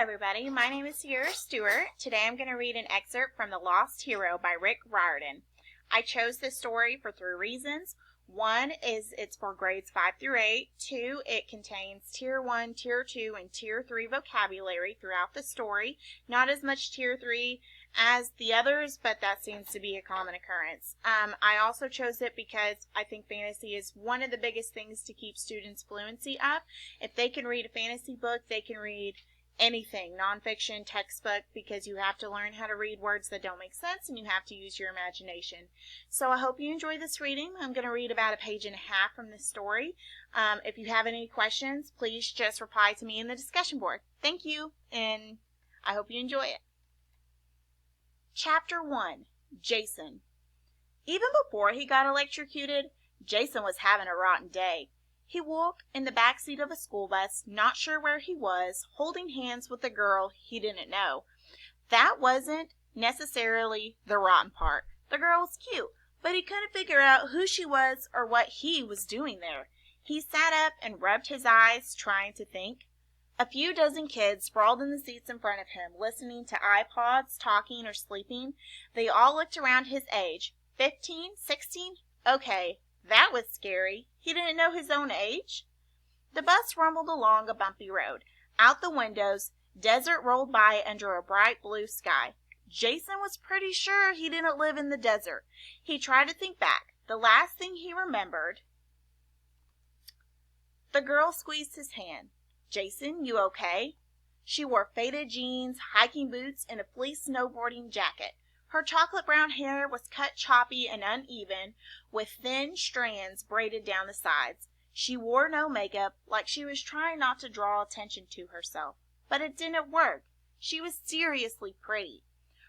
everybody, my name is Stewart. Today I'm going to read an excerpt from The Lost Hero by Rick Riordan. I chose this story for 3 reasons. 1 is it's for grades 5 through 8. 2, it contains Tier 1, Tier 2, and Tier 3 vocabulary throughout the story. Not as much Tier 3 as the others, but that seems to be a common occurrence. I also chose it because I think fantasy is one of the biggest things to keep students' fluency up. If they can read a fantasy book, they can read anything, nonfiction, textbook, because you have to learn how to read words that don't make sense and you have to use your imagination. So I hope you enjoy this reading. I'm going to read about a page and a half from this story. If you have any questions, please just reply to me in the discussion board. Thank you, and I hope you enjoy it. Chapter 1, Jason. Even before he got electrocuted, Jason was having a rotten day. He woke in the back seat of a school bus, not sure where he was, holding hands with a girl he didn't know. That wasn't necessarily the rotten part. The girl was cute, but he couldn't figure out who she was or what he was doing there. He sat up and rubbed his eyes, trying to think. A few dozen kids sprawled in the seats in front of him, listening to iPods, talking, or sleeping. They all looked around his age. 15? 16? Okay. That was scary. He didn't know his own age. The bus rumbled along a bumpy road. Out the windows, desert rolled by under a bright blue sky. Jason was pretty sure he didn't live in the desert. He tried to think back. The last thing he remembered, the girl squeezed his hand. "Jason, you okay?" She wore faded jeans, hiking boots, and a fleece snowboarding jacket. Her chocolate brown hair was cut choppy and uneven, with thin strands braided down the sides. She wore no makeup, like she was trying not to draw attention to herself. But it didn't work. She was seriously pretty.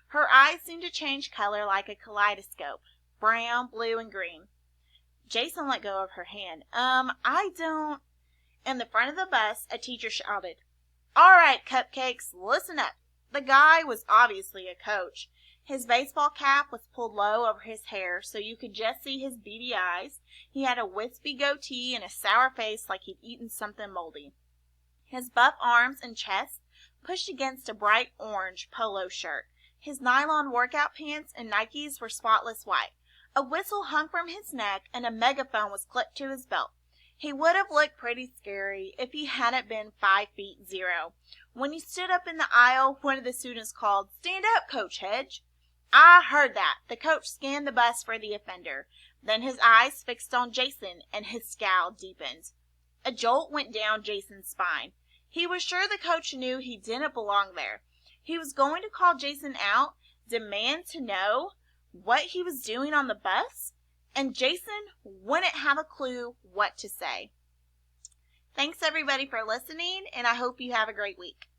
Her eyes seemed to change color like a kaleidoscope, brown, blue, and green. Jason let go of her hand. I don't... In the front of the bus, a teacher shouted, "All right, cupcakes, listen up." The guy was obviously a coach. His baseball cap was pulled low over his hair so you could just see his beady eyes. He had a wispy goatee and a sour face like he'd eaten something moldy. His buff arms and chest pushed against a bright orange polo shirt. His nylon workout pants and Nikes were spotless white. A whistle hung from his neck and a megaphone was clipped to his belt. He would have looked pretty scary if he hadn't been 5'0". When he stood up in the aisle, one of the students called, "Stand up, Coach Hedge." I heard that. The coach scanned the bus for the offender. Then his eyes fixed on Jason, and his scowl deepened. A jolt went down Jason's spine. He was sure the coach knew he didn't belong there. He was going to call Jason out, demand to know what he was doing on the bus, and Jason wouldn't have a clue what to say. Thanks everybody for listening, and I hope you have a great week.